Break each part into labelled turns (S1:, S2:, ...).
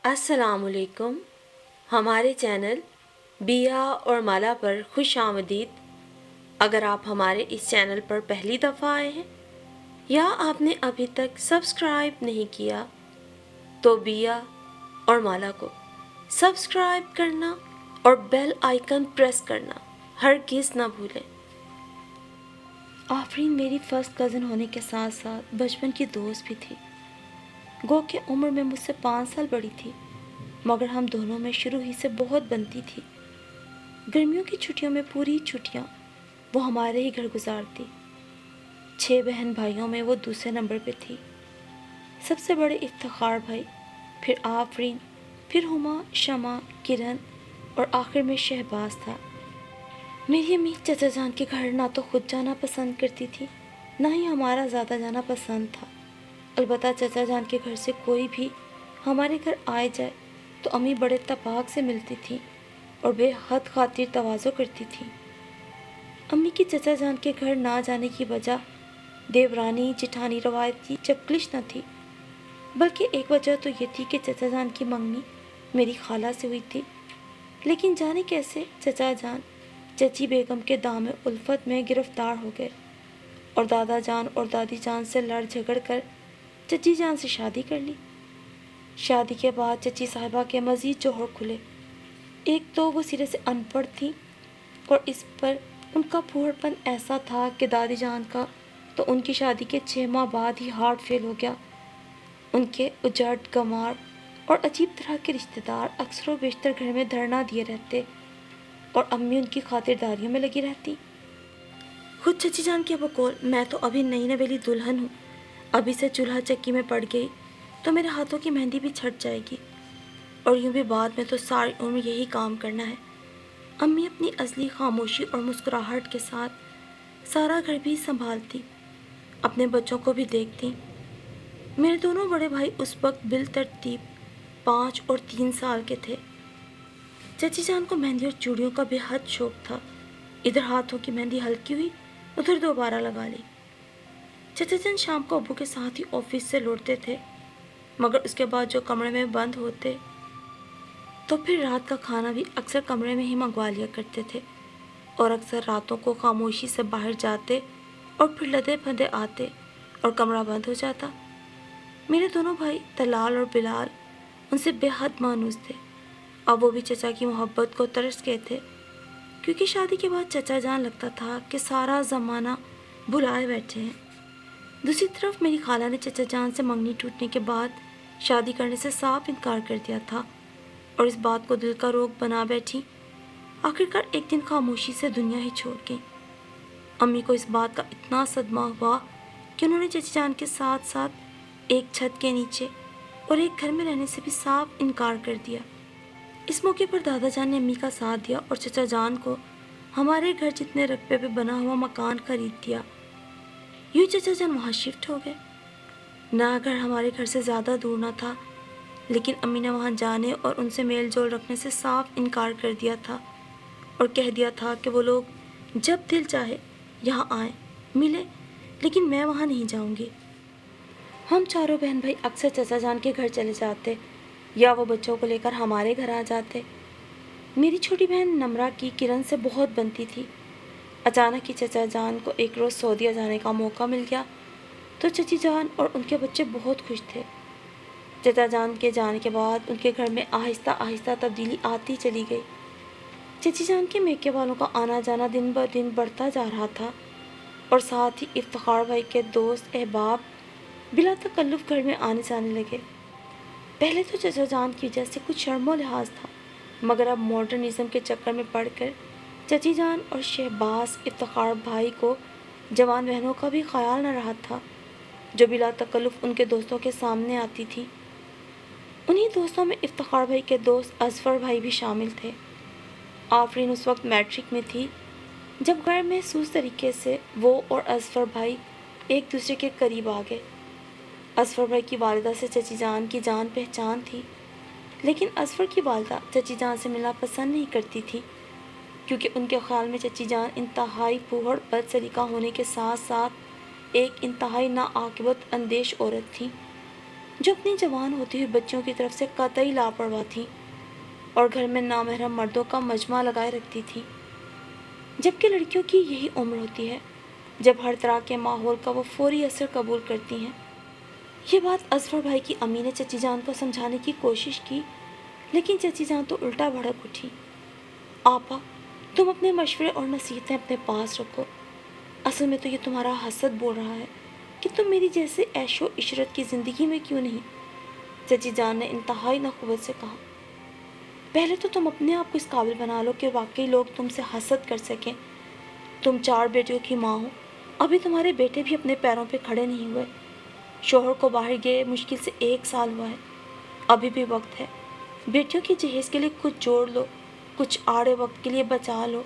S1: السلام علیکم. ہمارے چینل بیا اور مالا پر خوش آمدید. اگر آپ ہمارے اس چینل پر پہلی دفعہ آئے ہیں یا آپ نے ابھی تک سبسکرائب نہیں کیا تو بیا اور مالا کو سبسکرائب کرنا اور بیل آئیکن پریس کرنا ہرگز نہ بھولیں. آفرین میری فرسٹ کزن ہونے کے ساتھ ساتھ بچپن کی دوست بھی تھی. گو کہ عمر میں مجھ سے 5 سال بڑی تھی، مگر ہم دونوں میں شروع ہی سے بہت بنتی تھی. گرمیوں کی چھٹیوں میں پوری چھٹیاں وہ ہمارے ہی گھر گزارتی. 6 بہن بھائیوں میں وہ دوسرے نمبر پہ تھی. سب سے بڑے افتخار بھائی، پھر آفرین، پھر ہما، شمع، کرن اور آخر میں شہباز تھا. میری امی چچا جان کے گھر نہ تو خود جانا پسند کرتی تھی، نہ ہی ہمارا زیادہ جانا پسند تھا. البتہ چچا جان کے گھر سے کوئی بھی ہمارے گھر آئے جائے تو امی بڑے اتفاق سے ملتی تھی اور بے حد خاطر تواضع کرتی تھی. امی کی چچا جان کے گھر نہ جانے کی وجہ دیورانی جٹھانی روایت کی چپکلش نہ تھی، بلکہ ایک وجہ تو یہ تھی کہ چچا جان کی منگنی میری خالہ سے ہوئی تھی. لیکن جانے کیسے چچا جان چچی بیگم کے دام الفت میں گرفتار ہو گئے اور دادا جان اور دادی جان سے لڑ جھگڑ کر چچی جان سے شادی کر لی. شادی کے بعد چچی صاحبہ کے مزید جوہر کھلے. ایک تو وہ سرے سے ان پڑھ تھی اور اس پر ان کا پھوڑ پن ایسا تھا کہ دادی جان کا تو ان کی شادی کے 6 ماہ بعد ہی ہارٹ فیل ہو گیا. ان کے اجڑ گمار اور عجیب طرح کے رشتہ دار اکثر و بیشتر گھر میں دھرنا دیے رہتے اور امی ان کی خاطرداریوں میں لگی رہتی. خود چچی جان کے بقول میں تو ابھی نئی نویلی دلہن ہوں، ابھی سے چولہا چکی میں پڑ گئی تو میرے ہاتھوں کی مہندی بھی چھٹ جائے گی، اور یوں بھی بعد میں تو ساری عمر یہی کام کرنا ہے. امی اپنی اصلی خاموشی اور مسکراہٹ کے ساتھ سارا گھر بھی سنبھالتی، اپنے بچوں کو بھی دیکھتی. میرے دونوں بڑے بھائی اس وقت بالترتیب 5 اور 3 سال کے تھے. چچی جان کو مہندی اور چوڑیوں کا بے حد شوق تھا. ادھر ہاتھوں کی مہندی ہلکی ہوئی، ادھر دوبارہ لگا لی. چچا جان شام کو ابو کے ساتھ ہی آفس سے لوٹتے تھے، مگر اس کے بعد جو کمرے میں بند ہوتے تو پھر رات کا کھانا بھی اکثر کمرے میں ہی منگوا لیا کرتے تھے، اور اکثر راتوں کو خاموشی سے باہر جاتے اور پھر لدے پھندے آتے اور کمرہ بند ہو جاتا. میرے دونوں بھائی طلال اور بلال ان سے بے حد مانوس تھے. اب وہ بھی چچا کی محبت کو ترس گئے تھے، کیونکہ شادی کے بعد چچا جان لگتا تھا کہ سارا زمانہ بھلائے بیٹھے ہیں. دوسری طرف میری خالہ نے چچا جان سے منگنی ٹوٹنے کے بعد شادی کرنے سے صاف انکار کر دیا تھا اور اس بات کو دل کا روگ بنا بیٹھی. آخرکار ایک دن خاموشی سے دنیا ہی چھوڑ گئی. امی کو اس بات کا اتنا صدمہ ہوا کہ انہوں نے چچا جان کے ساتھ ساتھ ایک چھت کے نیچے اور ایک گھر میں رہنے سے بھی صاف انکار کر دیا. اس موقع پر دادا جان نے امی کا ساتھ دیا اور چچا جان کو ہمارے گھر جتنے رقبے پہ بنا ہوا مکان خرید دیا. یوں چچا جان وہاں شفٹ ہو گئے. نیا گھر ہمارے گھر سے زیادہ دور نہ تھا، لیکن امی نے وہاں جانے اور ان سے میل جول رکھنے سے صاف انکار کر دیا تھا اور کہہ دیا تھا کہ وہ لوگ جب دل چاہے یہاں آئیں، ملیں، لیکن میں وہاں نہیں جاؤں گی. ہم چاروں بہن بھائی اکثر چچا جان کے گھر چلے جاتے یا وہ بچوں کو لے کر ہمارے گھر آ جاتے. میری چھوٹی بہن نمرہ کی کرن سے بہت بنتی تھی. اچانک ہی چچا جان کو ایک روز سعودیہ جانے کا موقع مل گیا تو چچی جان اور ان کے بچے بہت خوش تھے. چچا جان کے جانے کے بعد ان کے گھر میں آہستہ آہستہ تبدیلی آتی چلی گئی. چچی جان کے میکے والوں کا آنا جانا دن بہ دن بڑھتا جا رہا تھا اور ساتھ ہی افتخار بھائی کے دوست احباب بلا تکلف گھر میں آنے جانے لگے. پہلے تو چچا جان کی وجہ سے کچھ شرم و لحاظ تھا، مگر اب ماڈرنزم کے چکر میں پڑ کر چچی جان اور شہباز افتخار بھائی کو جوان بہنوں کا بھی خیال نہ رہا تھا جو بلا تکلف ان کے دوستوں کے سامنے آتی تھی. انہی دوستوں میں افتخار بھائی کے دوست اظفر بھائی بھی شامل تھے. آفرین اس وقت میٹرک میں تھی جب غیر محسوس طریقے سے وہ اور اظفر بھائی ایک دوسرے کے قریب آ گئے. اظفر بھائی کی والدہ سے چچی جان کی جان پہچان تھی، لیکن اظفر کی والدہ چچی جان سے ملنا پسند نہیں کرتی تھی، کیونکہ ان کے خیال میں چچی جان انتہائی پھوہڑ بد سلیقہ ہونے کے ساتھ ساتھ ایک انتہائی ناعاقبت اندیش عورت تھی جو اپنی جوان ہوتی ہوئی بچیوں کی طرف سے قطعی لاپرواہ تھیں اور گھر میں نامحرم مردوں کا مجمع لگائے رکھتی تھیں، جبکہ لڑکیوں کی یہی عمر ہوتی ہے جب ہر طرح کے ماحول کا وہ فوری اثر قبول کرتی ہیں۔ یہ بات اظفر بھائی کی امی نے چچی جان کو سمجھانے کی کوشش کی، لیکن چچی جان تو الٹا بھڑک اٹھی۔ آپا، تم اپنے مشورے اور نصیحتیں اپنے پاس رکھو، اصل میں تو یہ تمہارا حسد بول رہا ہے کہ تم میری جیسے عیش و عشرت کی زندگی میں کیوں نہیں۔ چچی جان نے انتہائی نخوت سے کہا، پہلے تو تم اپنے آپ کو اس قابل بنا لو کہ واقعی لوگ تم سے حسد کر سکیں۔ تم 4 بیٹیوں کی ماں ہو، ابھی تمہارے بیٹے بھی اپنے پیروں پہ کھڑے نہیں ہوئے، شوہر کو باہر گئے مشکل سے 1 سال ہوا ہے، ابھی بھی وقت ہے، بیٹیوں کی جہیز کے لیے کچھ جوڑ لو، کچھ آڑے وقت کے لیے بچا لو،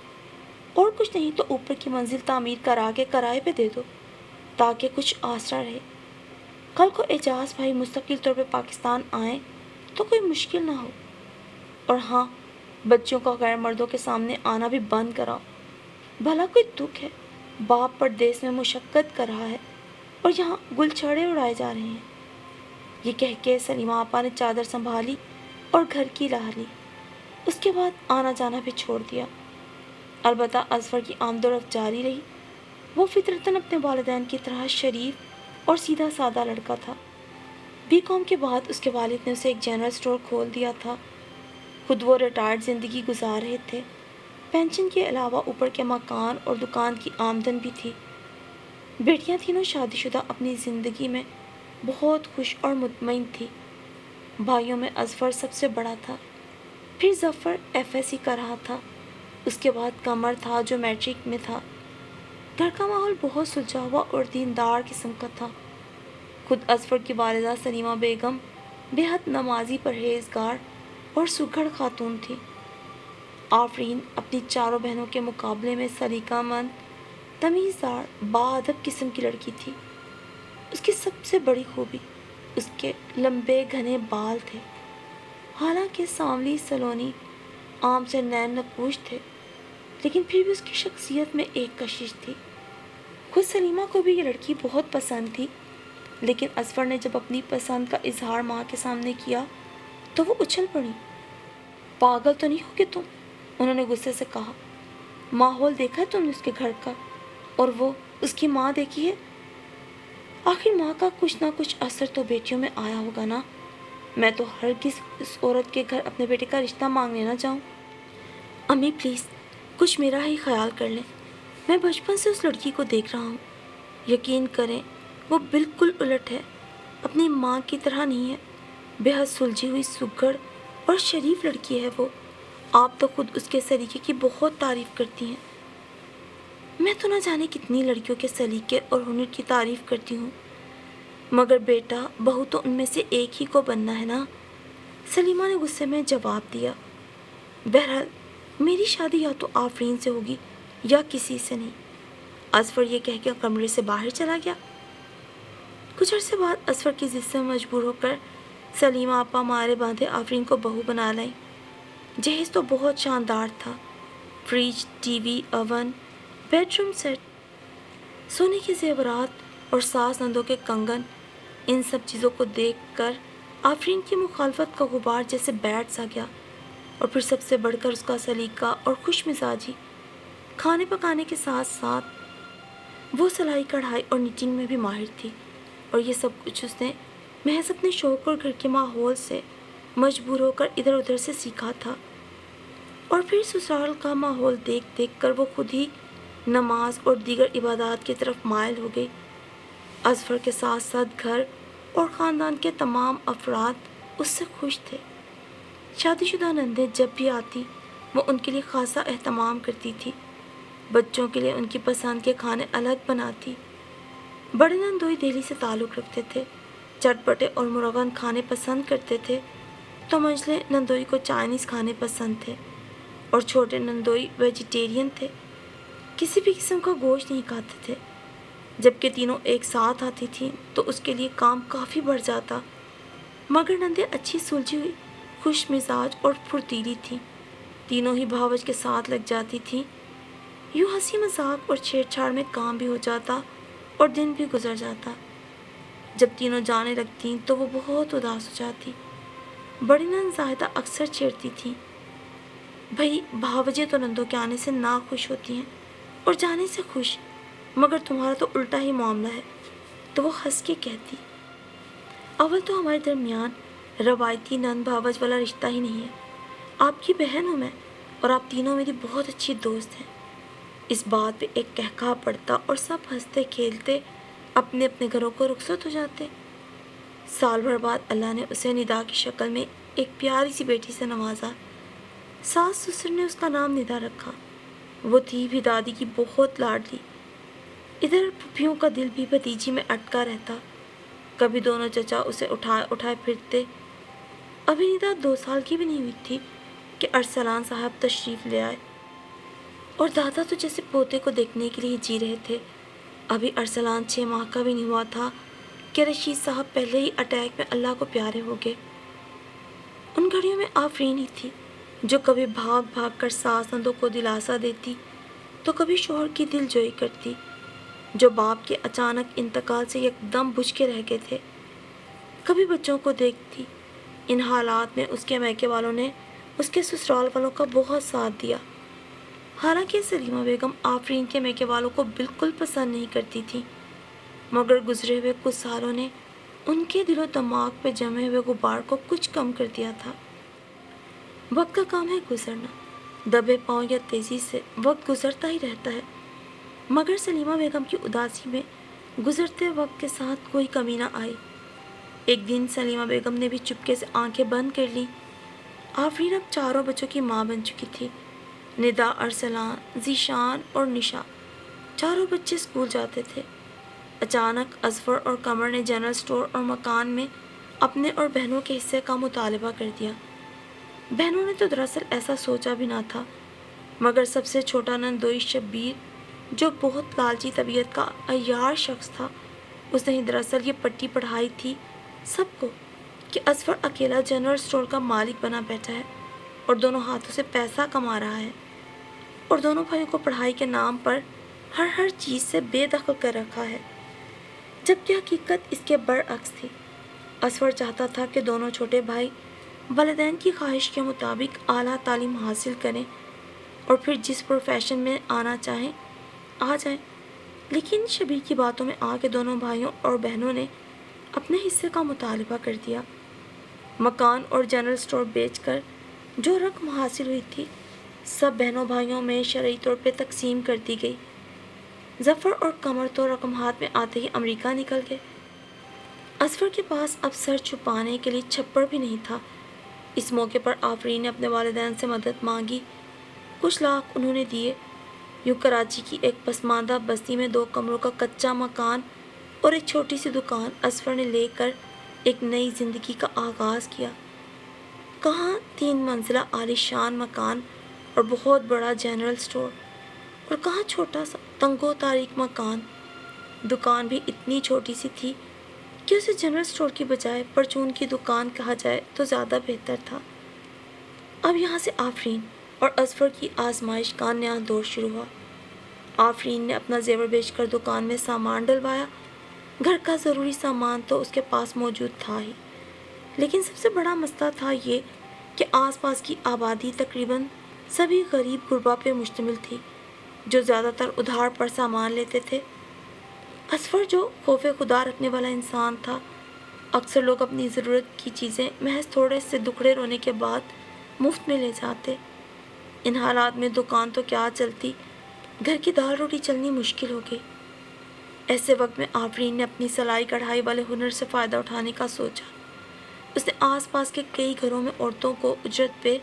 S1: اور کچھ نہیں تو اوپر کی منزل تعمیر کرا کے کرائے پہ دے دو تاکہ کچھ آسرا رہے۔ کل کو اعجاز بھائی مستقل طور پہ پاکستان آئیں تو کوئی مشکل نہ ہو۔ اور ہاں، بچوں کا غیر مردوں کے سامنے آنا بھی بند کراؤ، بھلا کوئی دکھ ہے، باپ پردیس میں مشقت کر رہا ہے اور یہاں گل چھڑے اڑائے جا رہے ہیں۔ یہ کہہ کے سلیمہ آپا نے چادر سنبھالی اور گھر کی راہ لی۔ اس کے بعد آنا جانا بھی چھوڑ دیا۔ البتہ اظفر کی آمد و رفت جاری رہی۔ وہ فطرتاً اپنے والدین کی طرح شریف اور سیدھا سادہ لڑکا تھا۔ B.Com کے بعد اس کے والد نے اسے ایک جنرل اسٹور کھول دیا تھا۔ خود وہ ریٹائرڈ زندگی گزار رہے تھے۔ پینشن کے علاوہ اوپر کے مکان اور دکان کی آمدن بھی تھی۔ بیٹیاں تینوں شادی شدہ اپنی زندگی میں بہت خوش اور مطمئن تھی۔ بھائیوں میں اظفر سب سے بڑا تھا، پھر ظفر FSC کر رہا تھا، اس کے بعد قمر تھا جو میٹرک میں تھا۔ گھر کا ماحول بہت سلجھا ہوا اور دیندار قسم کا تھا۔ خود اظفر کی والدہ سلیمہ بیگم بے حد نمازی، پرہیزگار اور سگھڑ خاتون تھی۔ آفرین اپنی چاروں بہنوں کے مقابلے میں سلیقہ مند، تمیزدار، باادب قسم کی لڑکی تھی۔ اس کی سب سے بڑی خوبی اس کے لمبے گھنے بال تھے۔ حالانکہ سانولی سلونی عام سے نین نقوش تھے، لیکن پھر بھی اس کی شخصیت میں ایک کشش تھی۔ خود سلیمہ کو بھی یہ لڑکی بہت پسند تھی، لیکن اظفر نے جب اپنی پسند کا اظہار ماں کے سامنے کیا تو وہ اچھل پڑی۔ پاگل تو نہیں ہو کہ تم، انہوں نے غصے سے کہا۔ ماحول دیکھا ہے تم نے اس کے گھر کا، اور وہ اس کی ماں دیکھی ہے؟ آخر ماں کا کچھ نہ کچھ اثر تو بیٹیوں میں آیا ہوگا نا۔ میں تو ہرگز اس عورت کے گھر اپنے بیٹے کا رشتہ مانگنے نہ جاؤں۔ امی پلیز کچھ میرا ہی خیال کر لیں، میں بچپن سے اس لڑکی کو دیکھ رہا ہوں، یقین کریں وہ بالکل الٹ ہے، اپنی ماں کی طرح نہیں ہے، بے حد سلجھی ہوئی، سگڑ اور شریف لڑکی ہے وہ۔ آپ تو خود اس کے سلیقے کی بہت تعریف کرتی ہیں۔ میں تو نہ جانے کتنی لڑکیوں کے سلیقے اور ہنر کی تعریف کرتی ہوں، مگر بیٹا بہو تو ان میں سے ایک ہی کو بننا ہے نا، سلیمہ نے غصے میں جواب دیا۔ بہرحال میری شادی یا تو آفرین سے ہوگی یا کسی سے نہیں۔ اظفر یہ کہہ کے کمرے سے باہر چلا گیا۔ کچھ عرصے بعد اظفر کی ضد سے مجبور ہو کر سلیمہ آپا مارے باندھے آفرین کو بہو بنا لائیں۔ جہیز تو بہت شاندار تھا، fridge, T V, oven, bedroom set, سونے کے زیورات اور ساس نندوں کے کنگن۔ ان سب چیزوں کو دیکھ کر آفرین کی مخالفت کا غبار جیسے بیٹھ سا گیا، اور پھر سب سے بڑھ کر اس کا سلیقہ اور خوش مزاجی۔ کھانے پکانے کے ساتھ ساتھ وہ سلائی کڑھائی اور نیٹنگ میں بھی ماہر تھی، اور یہ سب کچھ اس نے محض اپنے شوق اور گھر کے ماحول سے مجبور ہو کر ادھر ادھر سے سیکھا تھا۔ اور پھر سسرال کا ماحول دیکھ دیکھ کر وہ خود ہی نماز اور دیگر عبادات کی طرف مائل ہو گئی۔ اظفر کے ساتھ ساتھ گھر اور خاندان کے تمام افراد اس سے خوش تھے۔ شادی شدہ نندیں جب بھی آتی وہ ان کے لیے خاصا اہتمام کرتی تھی، بچوں کے لیے ان کی پسند کے کھانے الگ بناتی۔ بڑے نندوئی دہلی سے تعلق رکھتے تھے، چٹپٹے اور مرغن کھانے پسند کرتے تھے، تو منجلے نندوئی کو چائنیز کھانے پسند تھے، اور چھوٹے نندوئی ویجیٹیرین تھے، کسی بھی قسم کا گوشت نہیں کھاتے تھے۔ جبکہ تینوں ایک ساتھ آتی تھیں تو اس کے لیے کام کافی بڑھ جاتا، مگر نندیں اچھی سلجھی ہوئی، خوش مزاج اور پھرتیلی تھیں، تینوں ہی بھاوج کے ساتھ لگ جاتی تھیں۔ یوں ہنسی مذاق اور چھیڑ چھاڑ میں کام بھی ہو جاتا اور دن بھی گزر جاتا۔ جب تینوں جانے لگتیں تو وہ بہت اداس ہو جاتی۔ بڑی نند زاہدہ اکثر چھیڑتی تھی، بھائی بھاوجے تو نندوں کے آنے سے ناخوش ہوتی ہیں اور جانے سے خوش، مگر تمہارا تو الٹا ہی معاملہ ہے۔ تو وہ ہنس کے کہتی، اول تو ہمارے درمیان روایتی نند بھاوج والا رشتہ ہی نہیں ہے، آپ کی بہن ہوں میں اور آپ تینوں میری بہت اچھی دوست ہیں۔ اس بات پہ ایک کہکہا پڑتا اور سب ہنستے کھیلتے اپنے اپنے گھروں کو رخصت ہو جاتے۔ سال بھر بعد اللہ نے اسے ندا کی شکل میں ایک پیاری سی بیٹی سے نوازا۔ ساس سسر نے اس کا نام ندا رکھا۔ وہ تھی بھی دادی کی بہت لاڈلی۔ ادھر پھپھیوں کا دل بھی بھتیجی میں اٹکا رہتا، کبھی دونوں چچا اسے اٹھائے اٹھائے پھرتے۔ ابھی ندا 2 سال کی بھی نہیں ہوئی تھی کہ ارسلان صاحب تشریف لے آئے، اور دادا تو جیسے پوتے کو دیکھنے کے لیے جی رہے تھے۔ ابھی ارسلان 6 ماہ کا بھی نہیں ہوا تھا کہ رشید صاحب پہلے ہی اٹیک میں اللہ کو پیارے ہو گئے۔ ان گھڑیوں میں آفرین ہی تھی جو کبھی بھاگ بھاگ کر ساس نندوں کو دلاسا دیتی تو کبھی شوہر کی دل جوئی کرتی، جو باپ کے اچانک انتقال سے یکدم بجھ کے رہ گئے تھے۔ کبھی بچوں کو دیکھتی۔ ان حالات میں اس کے میکے والوں نے اس کے سسرال والوں کا بہت ساتھ دیا۔ حالانکہ سلیمہ بیگم آفرین کے میکے والوں کو بالکل پسند نہیں کرتی تھی، مگر گزرے ہوئے کچھ سالوں نے ان کے دل و دماغ پہ جمے ہوئے غبار کو کچھ کم کر دیا تھا۔ وقت کا کام ہے گزرنا، دبے پاؤں یا تیزی سے وقت گزرتا ہی رہتا ہے، مگر سلیمہ بیگم کی اداسی میں گزرتے وقت کے ساتھ کوئی کمی نہ آئی۔ ایک دن سلیمہ بیگم نے بھی چپکے سے آنکھیں بند کر لیں۔ آفرین اب 4 بچوں کی ماں بن چکی تھی۔ ندا، ارسلان، ذیشان اور نشا، 4 بچے اسکول جاتے تھے۔ اچانک اظفر اور قمر نے جنرل اسٹور اور مکان میں اپنے اور بہنوں کے حصے کا مطالبہ کر دیا۔ بہنوں نے تو دراصل ایسا سوچا بھی نہ تھا، مگر سب سے چھوٹا نندوئی شبیر جو بہت لالچی طبیعت کا عیار شخص تھا، اس نے ہی دراصل یہ پٹی پڑھائی تھی سب کو کہ اظفر اکیلا جنرل اسٹور کا مالک بنا بیٹھا ہے اور دونوں ہاتھوں سے پیسہ کما رہا ہے، اور دونوں بھائیوں کو پڑھائی کے نام پر ہر چیز سے بے دخل کر رکھا ہے، جبکہ حقیقت اس کے برعکس تھی۔ اظفر چاہتا تھا کہ دونوں چھوٹے بھائی والدین کی خواہش کے مطابق اعلیٰ تعلیم حاصل کریں اور پھر جس پروفیشن میں آنا چاہیں آ جائیں، لیکن شبیر کی باتوں میں آ کے دونوں بھائیوں اور بہنوں نے اپنے حصے کا مطالبہ کر دیا۔ مکان اور جنرل اسٹور بیچ کر جو رقم حاصل ہوئی تھی سب بہنوں بھائیوں میں شرعی طور پہ تقسیم کر دی گئی۔ ظفر اور قمر تو رقم ہاتھ میں آتے ہی امریکہ نکل گئے۔ اظفر کے پاس اب سر چھپانے کے لیے چھپڑ بھی نہیں تھا۔ اس موقع پر آفرین نے اپنے والدین سے مدد مانگی، کچھ لاکھ انہوں نے دیے۔ یوں کراچی کی ایک پسماندہ بستی میں 2 کمروں کا کچا مکان اور ایک چھوٹی سی دکان اظفر نے لے کر ایک نئی زندگی کا آغاز کیا۔ کہاں 3 منزلہ عالی شان مکان اور بہت بڑا جنرل اسٹور، اور کہاں چھوٹا سا تنگ و تاریک مکان۔ دکان بھی اتنی چھوٹی سی تھی کہ اسے جنرل اسٹور کی بجائے پرچون کی دکان کہا جائے تو زیادہ بہتر تھا۔ اب یہاں سے آفرین اور اظفر کی آزمائش کا نیا دور شروع ہوا۔ آفرین نے اپنا زیور بیچ کر دکان میں سامان ڈلوایا۔ گھر کا ضروری سامان تو اس کے پاس موجود تھا ہی، لیکن سب سے بڑا مسئلہ تھا یہ کہ آس پاس کی آبادی تقریباً سبھی غریب غربا پہ مشتمل تھی جو زیادہ تر ادھار پر سامان لیتے تھے۔ اظفر جو خوف خدا رکھنے والا انسان تھا، اکثر لوگ اپنی ضرورت کی چیزیں محض تھوڑے سے دکھڑے رونے کے بعد مفت میں لے جاتے۔ ان حالات میں دکان تو کیا چلتی، گھر کی دال روٹی چلنی مشکل ہو گئی۔ ایسے وقت میں آفرین نے اپنی سلائی کڑھائی والے ہنر سے فائدہ اٹھانے کا سوچا۔ اس نے آس پاس کے کئی گھروں میں عورتوں کو اجرت پہ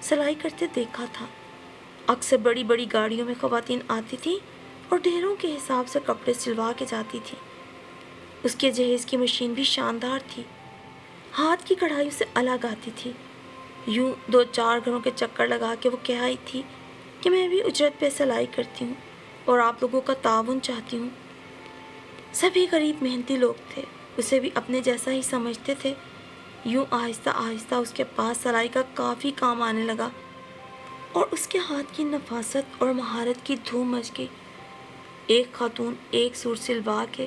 S1: سلائی کرتے دیکھا تھا۔ اکثر بڑی بڑی گاڑیوں میں خواتین آتی تھیں اور ڈھیروں کے حساب سے کپڑے سلوا کے جاتی تھیں۔ اس کے جہیز کی مشین بھی شاندار تھی، ہاتھ کی کڑھائی اسے الگ آتی تھی۔ یوں 2-4 گھروں کے چکر لگا کے وہ کہہ آئی تھی کہ میں بھی اجرت پہ سلائی کرتی ہوں اور آپ لوگوں کا تعاون چاہتی ہوں۔ سبھی غریب محنتی لوگ تھے، اسے بھی اپنے جیسا ہی سمجھتے تھے۔ یوں آہستہ آہستہ اس کے پاس سلائی کا کافی کام آنے لگا اور اس کے ہاتھ کی نفاست اور مہارت کی دھوم مچ گئی۔ ایک خاتون ایک سوٹ سلوا کے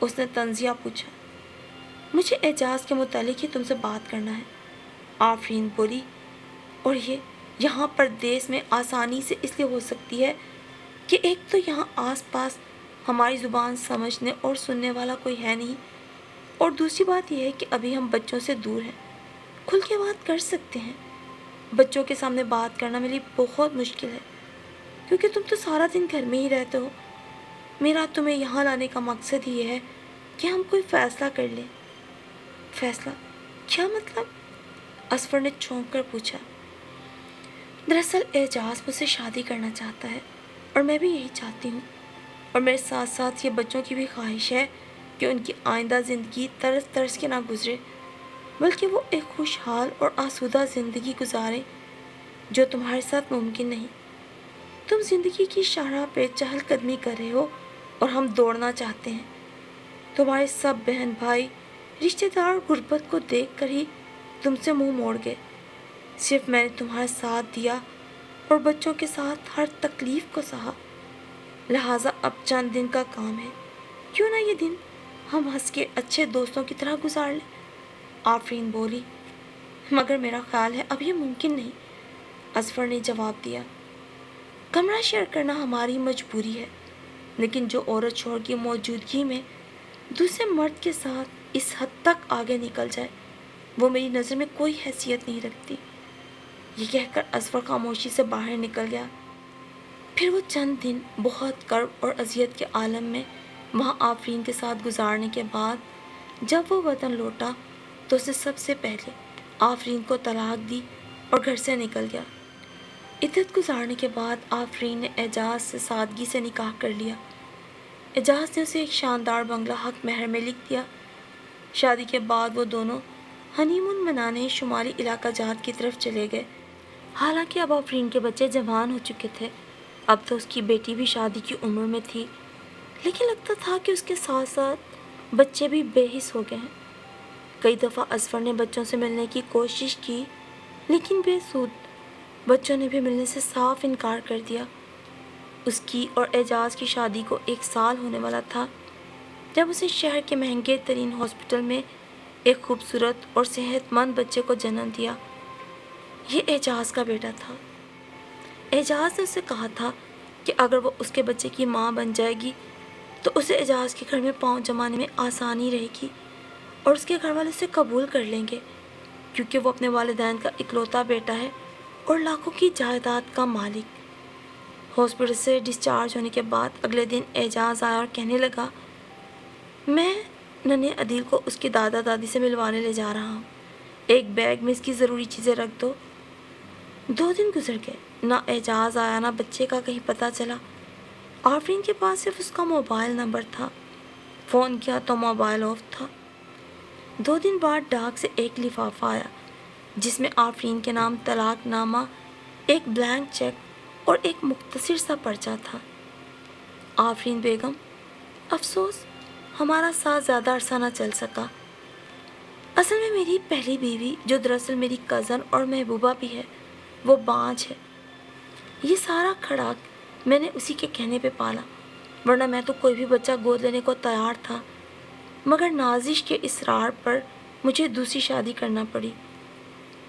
S1: اس نے طنزیہ پوچھا۔ مجھے اعجاز کے متعلق ہی تم سے بات کرنا ہے، آفرین بولی، اور یہ یہاں پردیس میں آسانی سے اس لیے ہو سکتی ہے کہ ایک تو یہاں آس پاس ہماری زبان سمجھنے اور سننے والا کوئی ہے نہیں، اور دوسری بات یہ ہے کہ ابھی ہم بچوں سے دور ہیں، کھل کے بات کر سکتے ہیں۔ بچوں کے سامنے بات کرنا میرے لیے بہت مشکل ہے کیونکہ تم تو سارا دن گھر میں ہی رہتے ہو۔ میرا تمہیں یہاں لانے کا مقصد یہ ہے کہ ہم کوئی فیصلہ کر لیں۔ فیصلہ؟ کیا مطلب؟ اصفر نے چونک کر پوچھا۔ دراصل اعجاز مجھ سے شادی کرنا چاہتا ہے اور میں بھی یہی چاہتی ہوں، اور میرے ساتھ ساتھ یہ بچوں کی بھی خواہش ہے کہ ان کی آئندہ زندگی طرز طرز کے نہ گزرے، بلکہ وہ ایک خوشحال اور آسودہ زندگی گزاریں جو تمہارے ساتھ ممکن نہیں۔ تم زندگی کی شاہراہ پہ چہل قدمی کر رہے ہو اور ہم دوڑنا چاہتے ہیں۔ تمہارے سب بہن بھائی رشتہ دار غربت کو دیکھ کر ہی تم سے منہ موڑ گئے۔ صرف میں نے تمہارا ساتھ دیا اور بچوں کے ساتھ ہر تکلیف کو سہا، لہٰذا اب چند دن کا کام ہے، کیوں نہ یہ دن ہم ہنس کے اچھے دوستوں کی طرح گزار لیں؟ آفرین بولی۔ مگر میرا خیال ہے اب یہ ممکن نہیں، اصفر نے جواب دیا۔ کمرہ شیئر کرنا ہماری مجبوری ہے، لیکن جو عورت شوہر کی موجودگی میں دوسرے مرد کے ساتھ اس حد تک آگے نکل جائے وہ میری نظر میں کوئی حیثیت نہیں رکھتی۔ یہ کہہ کر اصفر خاموشی سے باہر نکل گیا۔ پھر وہ چند دن بہت کرب اور اذیت کے عالم میں وہاں آفرین کے ساتھ گزارنے کے بعد جب وہ وطن لوٹا تو اسے سب سے پہلے آفرین کو طلاق دی اور گھر سے نکل گیا۔ عدت گزارنے کے بعد آفرین نے اعجاز سے سادگی سے نکاح کر لیا۔ اعجاز نے اسے ایک شاندار بنگلہ حق مہر میں لکھ دیا۔ شادی کے بعد وہ دونوں ہنی مون منانے شمالی علاقہ جات کی طرف چلے گئے۔ حالانکہ اب آفرین کے بچے جوان ہو چکے تھے، اب تو اس کی بیٹی بھی شادی کی عمر میں تھی، لیکن لگتا تھا کہ اس کے ساتھ ساتھ بچے بھی بے حس ہو گئے ہیں۔ کئی دفعہ اصفر نے بچوں سے ملنے کی کوشش کی لیکن بے سود، بچوں نے بھی ملنے سے صاف انکار کر دیا۔ اس کی اور اعجاز کی شادی کو 1 سال ہونے والا تھا جب اسے شہر کے مہنگے ترین ہاسپٹل میں ایک خوبصورت اور صحت مند بچے کو جنم دیا۔ یہ اعجاز کا بیٹا تھا۔ اعجاز نے اسے کہا تھا کہ اگر وہ اس کے بچے کی ماں بن جائے گی تو اسے اعجاز کے گھر میں پاؤں جمانے میں آسانی رہے گی اور اس کے گھر والے اسے قبول کر لیں گے، کیونکہ وہ اپنے والدین کا اکلوتا بیٹا ہے اور لاکھوں کی جائیداد کا مالک۔ ہاسپٹل سے ڈسچارج ہونے کے بعد اگلے دن اعجاز آیا اور کہنے لگا، میں ننھے عدیل کو اس کے دادا دادی سے ملوانے لے جا رہا ہوں، ایک بیگ میں اس کی ضروری چیزیں رکھ دو۔ 2 دن گزر گئے، نہ اعجاز آیا نہ بچے کا کہیں پتہ چلا۔ آفرین کے پاس صرف اس کا موبائل نمبر تھا، فون کیا تو موبائل آف تھا۔ 2 دن بعد ڈاک سے ایک لفافہ آیا جس میں آفرین کے نام طلاق نامہ، ایک بلینک چیک اور ایک مختصر سا پرچہ تھا۔ آفرین بیگم، افسوس ہمارا ساتھ زیادہ عرصہ نہ چل سکا۔ اصل میں میری پہلی بیوی، جو دراصل میری کزن اور محبوبہ بھی ہے، وہ بانجھ ہے۔ یہ سارا کھڑاک میں نے اسی کے کہنے پہ پالا، ورنہ میں تو کوئی بھی بچہ گود لینے کو تیار تھا، مگر نازش کے اصرار پر مجھے دوسری شادی کرنا پڑی۔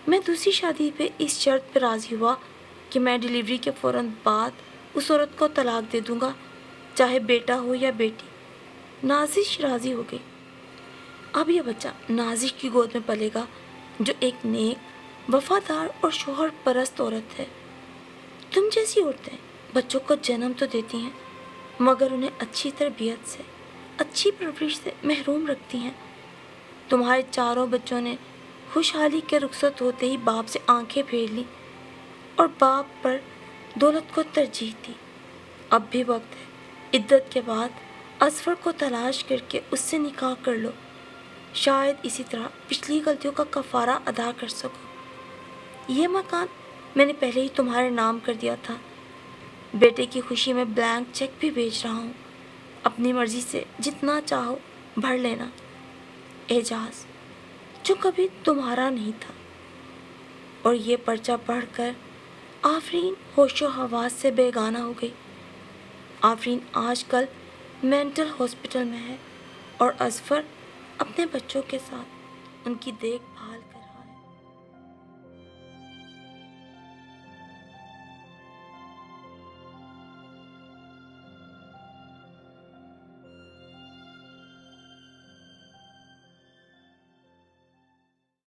S1: میں دوسری شادی پہ اس شرط پہ راضی ہوا کہ میں ڈیلیوری کے فوراً بعد اس عورت کو طلاق دے دوں گا، چاہے بیٹا ہو یا بیٹی۔ نازش راضی ہو گئی۔ اب یہ بچہ نازش کی گود میں پلے گا، جو ایک نیک، وفادار اور شوہر پرست عورت ہے۔ تم جیسی عورتیں بچوں کو جنم تو دیتی ہیں مگر انہیں اچھی تربیت سے، اچھی پرورش سے محروم رکھتی ہیں۔ تمہارے چاروں بچوں نے خوشحالی کے رخصت ہوتے ہی باپ سے آنکھیں پھیر لیں اور باپ پر دولت کو ترجیح دی۔ اب بھی وقت ہے، عدت کے بعد اصفر کو تلاش کر کے اس سے نکاح کر لو، شاید اسی طرح پچھلی غلطیوں کا کفارہ ادا کر سکو۔ یہ مکان میں نے پہلے ہی تمہارے نام کر دیا تھا، بیٹے کی خوشی میں بلینک چیک بھی بھیج رہا ہوں، اپنی مرضی سے جتنا چاہو بھر لینا۔ اعجاز، جو کبھی تمہارا نہیں تھا۔ اور یہ پرچہ پڑھ کر آفرین ہوش و حواس سے بیگانہ ہو گئی۔ آفرین آج کل مینٹل ہاسپٹل میں ہے اور اظفر اپنے بچوں کے ساتھ ان کی دیکھ بھال